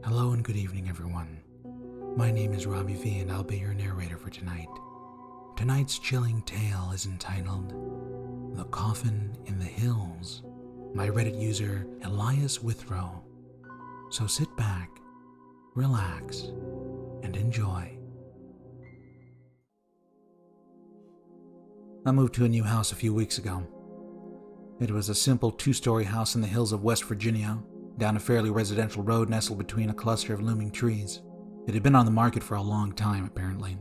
Hello and good evening, everyone. My name is Robbie V, and I'll be your narrator for tonight. Tonight's chilling tale is entitled The Coffin in the Hills by Reddit user Elias Withrow. So sit back, relax, and enjoy. I moved to a new house a few weeks ago. It was a simple 2-story house in the hills of West Virginia, down a fairly residential road nestled between a cluster of looming trees. It had been on the market for a long time, apparently,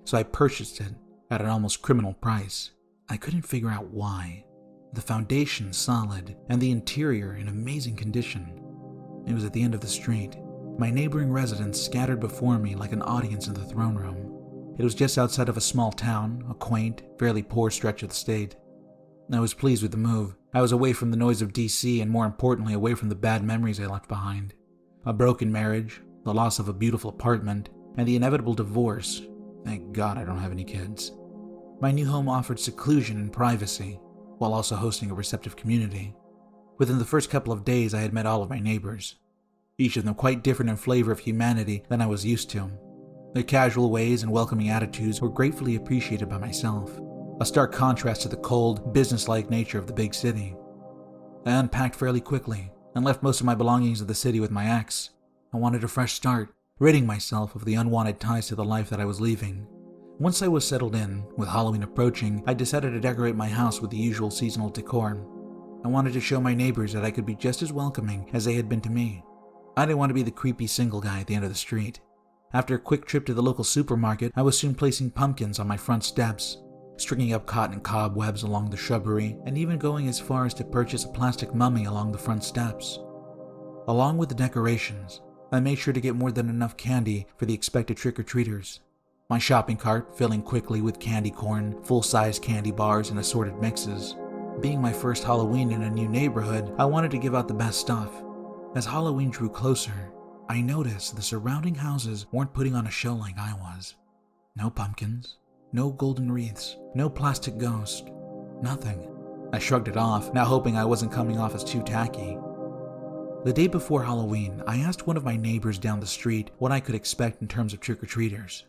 so I purchased it at an almost criminal price. I couldn't figure out why. The foundation solid, and the interior in amazing condition. It was at the end of the street, my neighboring residents scattered before me like an audience in the throne room. It was just outside of a small town, a quaint, fairly poor stretch of the state. I was pleased with the move. I was away from the noise of DC and, more importantly, away from the bad memories I left behind. A broken marriage, the loss of a beautiful apartment, and the inevitable divorce. Thank God I don't have any kids. My new home offered seclusion and privacy, while also hosting a receptive community. Within the first couple of days, I had met all of my neighbors, each of them quite different in flavor of humanity than I was used to. Their casual ways and welcoming attitudes were gratefully appreciated by myself, a stark contrast to the cold, businesslike nature of the big city. I unpacked fairly quickly and left most of my belongings in the city with my ex. I wanted a fresh start, ridding myself of the unwanted ties to the life that I was leaving. Once I was settled in, with Halloween approaching, I decided to decorate my house with the usual seasonal decor. I wanted to show my neighbors that I could be just as welcoming as they had been to me. I didn't want to be the creepy single guy at the end of the street. After a quick trip to the local supermarket, I was soon placing pumpkins on my front steps, stringing up cotton cobwebs along the shrubbery, and even going as far as to purchase a plastic mummy along the front steps. Along with the decorations, I made sure to get more than enough candy for the expected trick-or-treaters. My shopping cart filling quickly with candy corn, full-size candy bars, and assorted mixes. Being my first Halloween in a new neighborhood, I wanted to give out the best stuff. As Halloween drew closer, I noticed the surrounding houses weren't putting on a show like I was. No pumpkins, no golden wreaths, no plastic ghost, nothing. I shrugged it off, now hoping I wasn't coming off as too tacky. The day before Halloween, I asked one of my neighbors down the street what I could expect in terms of trick-or-treaters.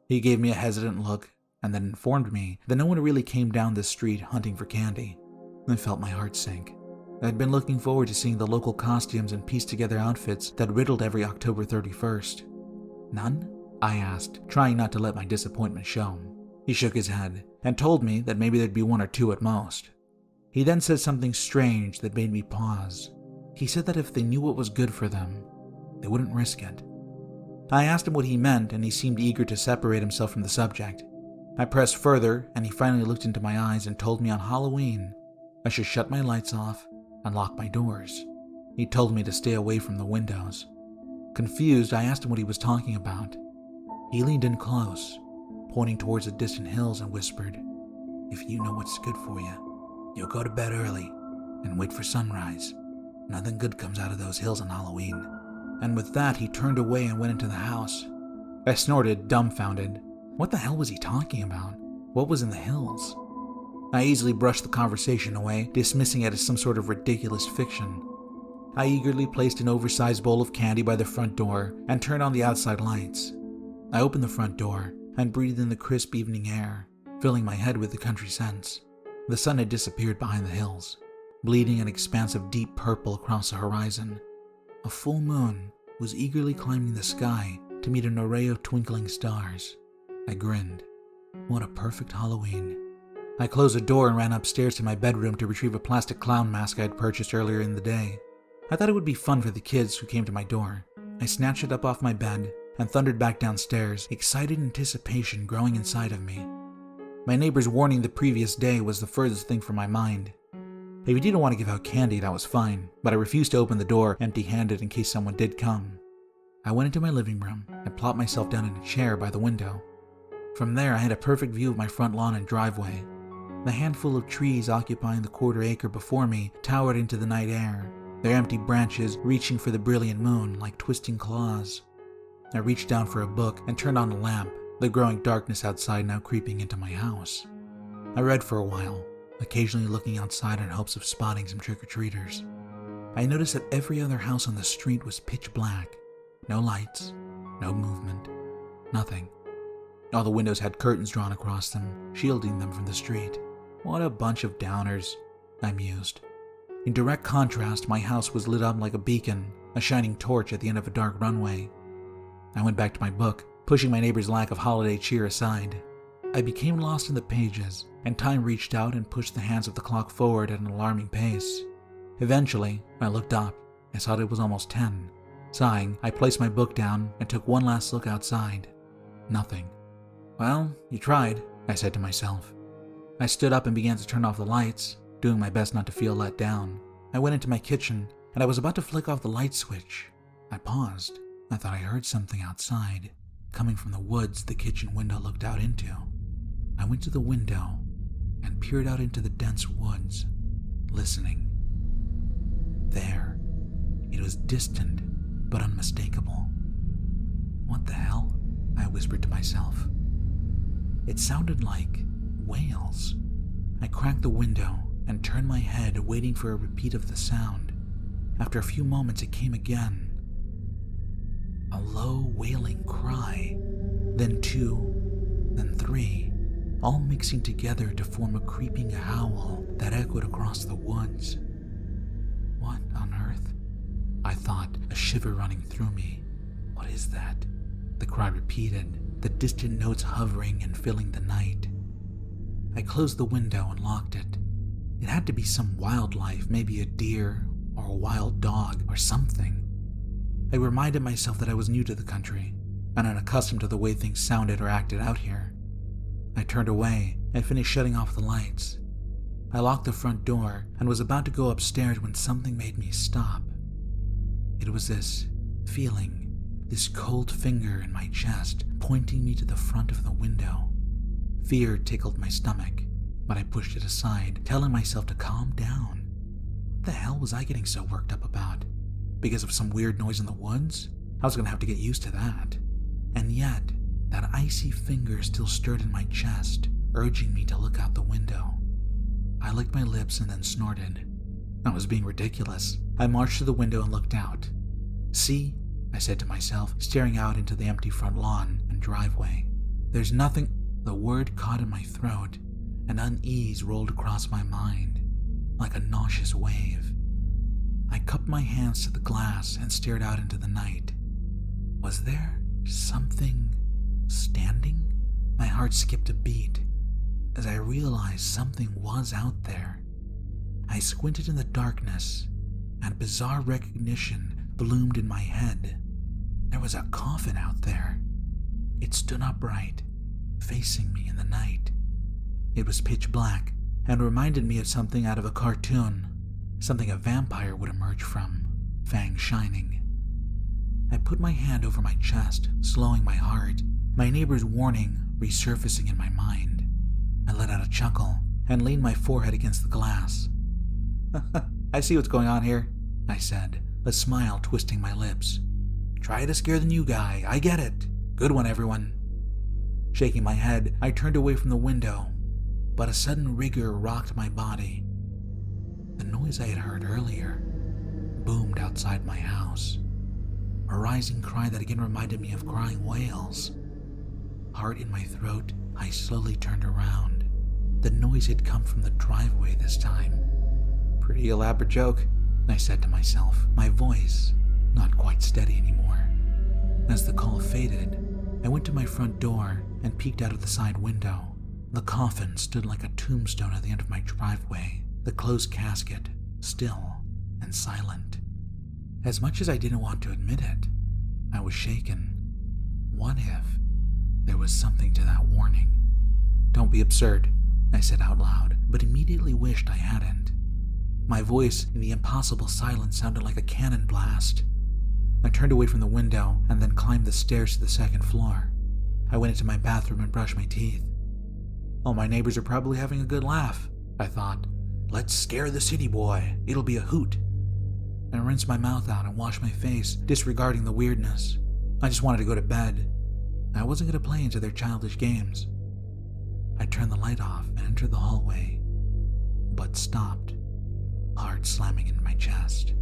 He gave me a hesitant look and then informed me that no one really came down this street hunting for candy. I felt my heart sink. I'd been looking forward to seeing the local costumes and pieced-together outfits that riddled every October 31st. None? I asked, trying not to let my disappointment show. He shook his head and told me that maybe there'd be 1 or 2 at most. He then said something strange that made me pause. He said that if they knew what was good for them, they wouldn't risk it. I asked him what he meant, and he seemed eager to separate himself from the subject. I pressed further, and he finally looked into my eyes and told me on Halloween I should shut my lights off and lock my doors. He told me to stay away from the windows. Confused, I asked him what he was talking about. He leaned in close, pointing towards the distant hills, and whispered, "If you know what's good for you, you'll go to bed early and wait for sunrise. Nothing good comes out of those hills on Halloween." And with that, he turned away and went into the house. I snorted, dumbfounded. What the hell was he talking about? What was in the hills? I easily brushed the conversation away, dismissing it as some sort of ridiculous fiction. I eagerly placed an oversized bowl of candy by the front door and turned on the outside lights. I opened the front door and breathed in the crisp evening air, filling my head with the country scents. The sun had disappeared behind the hills, bleeding an expanse of deep purple across the horizon. A full moon was eagerly climbing the sky to meet an array of twinkling stars. I grinned. What a perfect Halloween. I closed the door and ran upstairs to my bedroom to retrieve a plastic clown mask I had purchased earlier in the day. I thought it would be fun for the kids who came to my door. I snatched it up off my bed and thundered back downstairs, excited anticipation growing inside of me. My neighbor's warning the previous day was the furthest thing from my mind. If he didn't want to give out candy, that was fine, but I refused to open the door empty-handed in case someone did come. I went into my living room and plopped myself down in a chair by the window. From there, I had a perfect view of my front lawn and driveway. The handful of trees occupying the quarter-acre before me towered into the night air, their empty branches reaching for the brilliant moon like twisting claws. I reached down for a book and turned on a lamp, the growing darkness outside now creeping into my house. I read for a while, occasionally looking outside in hopes of spotting some trick-or-treaters. I noticed that every other house on the street was pitch black, No lights, no movement, nothing. All the windows had curtains drawn across them, shielding them from the street. What a bunch of downers, I mused. In direct contrast, my house was lit up like a beacon, a shining torch at the end of a dark runway. I went back to my book, pushing my neighbor's lack of holiday cheer aside. I became lost in the pages, and time reached out and pushed the hands of the clock forward at an alarming pace. Eventually, I looked up. I saw it was almost 10. Sighing, I placed my book down and took one last look outside. Nothing. Well, you tried, I said to myself. I stood up and began to turn off the lights, doing my best not to feel let down. I went into my kitchen, and I was about to flick off the light switch. I paused. I thought I heard something outside, coming from the woods the kitchen window looked out into. I went to the window and peered out into the dense woods, listening. There, it was distant but unmistakable. What the hell? I whispered to myself. It sounded like wails. I cracked the window and turned my head, waiting for a repeat of the sound. After a few moments, it came again. A low, wailing cry, then 2, then 3, all mixing together to form a creeping howl that echoed across the woods. What on earth? I thought, a shiver running through me. What is that? The cry repeated, the distant notes hovering and filling the night. I closed the window and locked it. It had to be some wildlife, maybe a deer or a wild dog or something. I reminded myself that I was new to the country and unaccustomed to the way things sounded or acted out here. I turned away and finished shutting off the lights. I locked the front door and was about to go upstairs when something made me stop. It was this feeling, this cold finger in my chest pointing me to the front of the window. Fear tickled my stomach, but I pushed it aside, telling myself to calm down. What the hell was I getting so worked up about? Because of some weird noise in the woods? I was going to have to get used to that. And yet, that icy finger still stirred in my chest, urging me to look out the window. I licked my lips and then snorted. I was being ridiculous. I marched to the window and looked out. See, I said to myself, staring out into the empty front lawn and driveway. There's nothing. The word caught in my throat, and unease rolled across my mind, like a nauseous wave. I cupped my hands to the glass and stared out into the night. Was there something standing? My heart skipped a beat as I realized something was out there. I squinted in the darkness, and bizarre recognition bloomed in my head. There was a coffin out there. It stood upright, facing me in the night. It was pitch black and reminded me of something out of a cartoon. Something a vampire would emerge from, fangs shining. I put my hand over my chest, slowing my heart, my neighbor's warning resurfacing in my mind. I let out a chuckle and leaned my forehead against the glass. I see what's going on here, I said, a smile twisting my lips. Try to scare the new guy, I get it. Good one, everyone. Shaking my head, I turned away from the window, but a sudden rigor rocked my body. The noise I had heard earlier boomed outside my house, a rising cry that again reminded me of crying whales. Heart in my throat, I slowly turned around. The noise had come from the driveway this time. Pretty elaborate joke, I said to myself, my voice not quite steady anymore. As the call faded, I went to my front door and peeked out of the side window. The coffin stood like a tombstone at the end of my driveway, the closed casket still and silent. As much as I didn't want to admit it, I was shaken. What if there was something to that warning? Don't be absurd, I said out loud, but immediately wished I hadn't. My voice in the impossible silence sounded like a cannon blast. I turned away from the window and then climbed the stairs to the second floor. I went into my bathroom and brushed my teeth. Oh, my neighbors are probably having a good laugh, I thought. Let's scare the city boy. It'll be a hoot. I rinsed my mouth out and washed my face, disregarding the weirdness. I just wanted to go to bed. I wasn't going to play into their childish games. I turned the light off and entered the hallway, but stopped, heart slamming into my chest.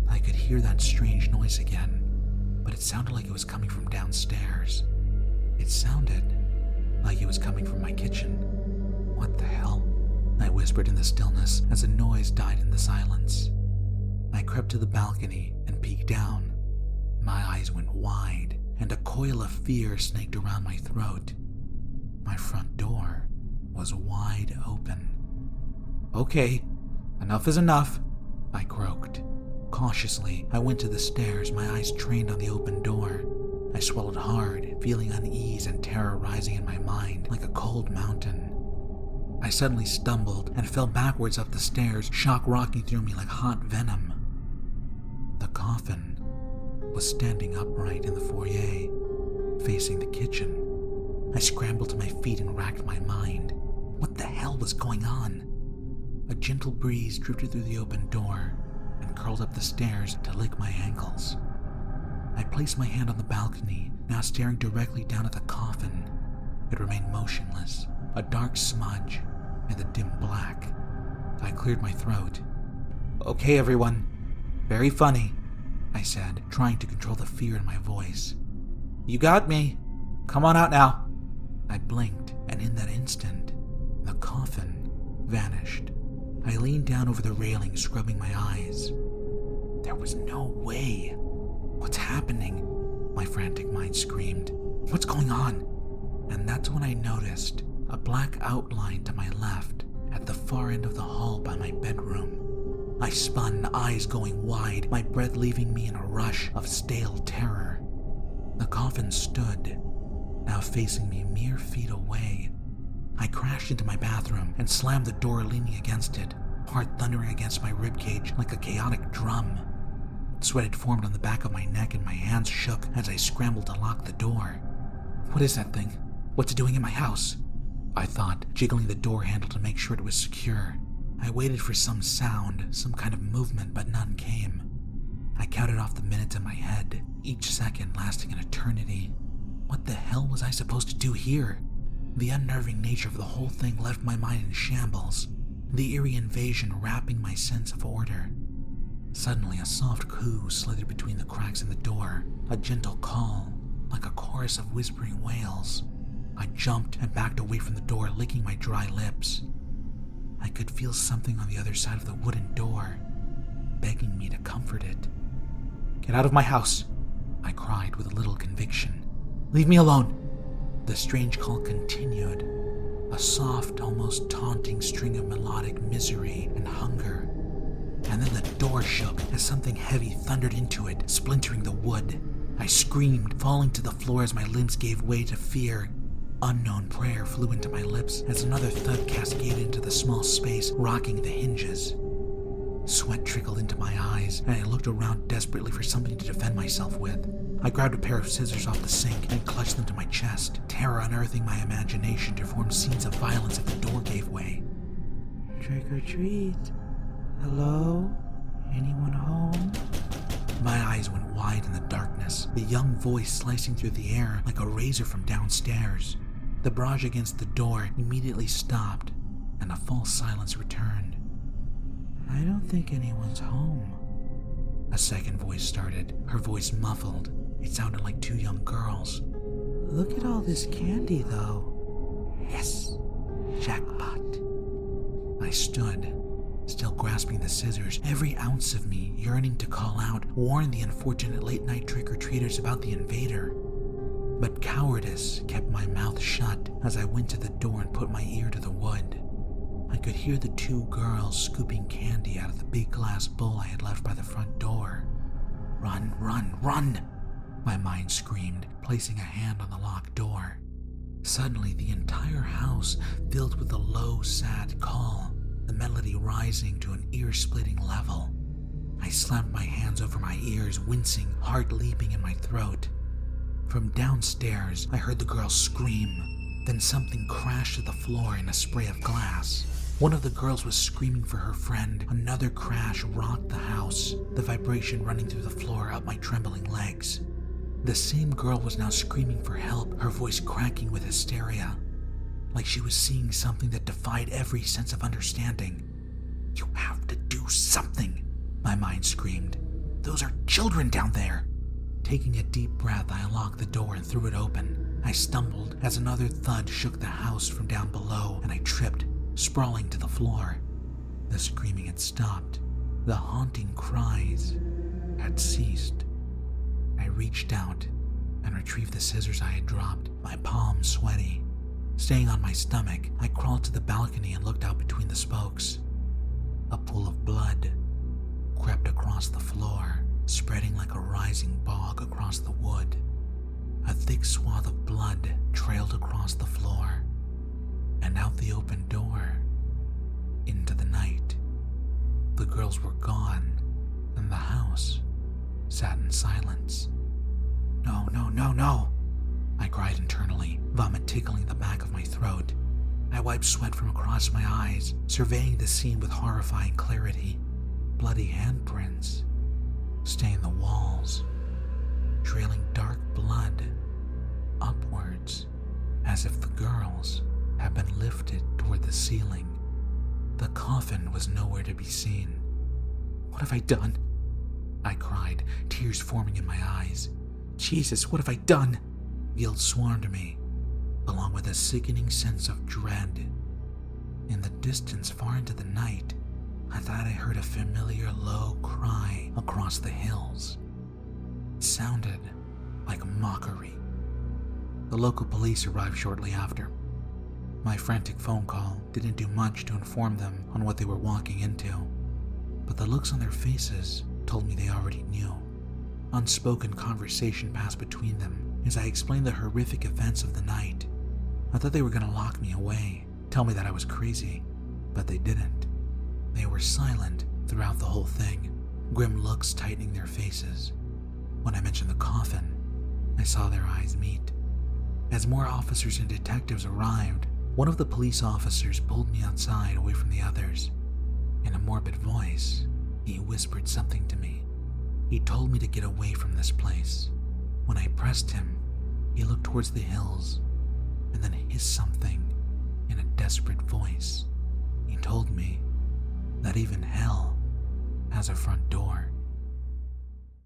I could hear that strange noise again, but it sounded like it was coming from downstairs. It sounded like it was coming from my kitchen. What the hell? I whispered in the stillness as a noise died in the silence. I crept to the balcony and peeked down. My eyes went wide, and a coil of fear snaked around my throat. My front door was wide open. "Okay, enough is enough," I croaked. Cautiously, I went to the stairs, my eyes trained on the open door. I swallowed hard, feeling unease and terror rising in my mind like a cold mountain. I suddenly stumbled and fell backwards up the stairs, shock rocking through me like hot venom. The coffin was standing upright in the foyer, facing the kitchen. I scrambled to my feet and racked my mind. What the hell was going on? A gentle breeze drifted through the open door and curled up the stairs to lick my ankles. I placed my hand on the balcony, now staring directly down at the coffin. It remained motionless, a dark smudge in the dim black. I cleared my throat. "Okay, everyone. Very funny," I said, trying to control the fear in my voice. "You got me. Come on out now." I blinked, and in that instant, the coffin vanished. I leaned down over the railing, scrubbing my eyes. There was no way. "What's happening?" my frantic mind screamed. "What's going on?" And that's when I noticed a black outline to my left at the far end of the hall by my bedroom. I spun, eyes going wide, my breath leaving me in a rush of stale terror. The coffin stood, now facing me mere feet away. I crashed into my bathroom and slammed the door, leaning against it, heart thundering against my ribcage like a chaotic drum. Sweat had formed on the back of my neck and my hands shook as I scrambled to lock the door. "What is that thing? What's it doing in my house?" I thought, jiggling the door handle to make sure it was secure. I waited for some sound, some kind of movement, but none came. I counted off the minutes in my head, each second lasting an eternity. What the hell was I supposed to do here? The unnerving nature of the whole thing left my mind in shambles, the eerie invasion wrapping my sense of order. Suddenly, a soft coo slithered between the cracks in the door, a gentle call, like a chorus of whispering wails. I jumped and backed away from the door, licking my dry lips. I could feel something on the other side of the wooden door, begging me to comfort it. "Get out of my house," I cried with a little conviction. "Leave me alone." The strange call continued, a soft, almost taunting string of melodic misery and hunger. And then the door shook as something heavy thundered into it, splintering the wood. I screamed, falling to the floor as my limbs gave way to fear. Unknown prayer flew into my lips as another thud cascaded into the small space, rocking the hinges. Sweat trickled into my eyes, and I looked around desperately for something to defend myself with. I grabbed a pair of scissors off the sink and clutched them to my chest, terror unearthing my imagination to form scenes of violence if the door gave way. "Trick or treat. Hello? Anyone home?" My eyes went wide in the darkness, the young voice slicing through the air like a razor from downstairs. The barrage against the door immediately stopped, and a false silence returned. "I don't think anyone's home." A second voice started, her voice muffled. It sounded like two young girls. "Look at all this candy, though." "Yes, jackpot." I stood, still grasping the scissors, every ounce of me yearning to call out, warn the unfortunate late-night trick-or-treaters about the invader. But cowardice kept my mouth shut as I went to the door and put my ear to the wood. I could hear the two girls scooping candy out of the big glass bowl I had left by the front door. "Run, run, run!" my mind screamed, placing a hand on the locked door. Suddenly, the entire house filled with a low, sad call, the melody rising to an ear-splitting level. I slammed my hands over my ears, wincing, heart leaping in my throat. From downstairs, I heard the girl scream. Then something crashed to the floor in a spray of glass. One of the girls was screaming for her friend. Another crash rocked the house, the vibration running through the floor up my trembling legs. The same girl was now screaming for help, her voice cracking with hysteria, like she was seeing something that defied every sense of understanding. "You have to do something," my mind screamed. "Those are children down there. Taking a deep breath, I unlocked the door and threw it open. I stumbled as another thud shook the house from down below, and I tripped, sprawling to the floor. The screaming had stopped. The haunting cries had ceased. I reached out and retrieved the scissors I had dropped, my palms sweaty. Staying on my stomach, I crawled to the balcony and looked out between the spokes. A pool of blood crept across the floor, spreading like a rising bog across the wood. A thick swath of blood trailed across the floor and out the open door into the night. The girls were gone, and the house sat in silence. No, no, no, no, I cried internally, vomit tickling the back of my throat. I wiped sweat from across my eyes, surveying the scene with horrifying clarity. Bloody handprints stained the walls, trailing dark blood upwards, as if the girls had been lifted toward the ceiling. The coffin was nowhere to be seen. What have I done? I cried, tears forming in my eyes. Jesus, what have I done? Guilt swarmed me, along with a sickening sense of dread. In the distance, far into the night, I thought I heard a familiar low cry across the hills. It sounded like a mockery. The local police arrived shortly after. My frantic phone call didn't do much to inform them on what they were walking into, but the looks on their faces told me they already knew. Unspoken conversation passed between them as I explained the horrific events of the night. I thought they were going to lock me away, tell me that I was crazy, but they didn't. They were silent throughout the whole thing, grim looks tightening their faces. When I mentioned the coffin, I saw their eyes meet. As more officers and detectives arrived, one of the police officers pulled me outside away from the others. In a morbid voice, he whispered something to me. He told me to get away from this place. When I pressed him, he looked towards the hills and then hissed something in a desperate voice. He told me that even hell has a front door.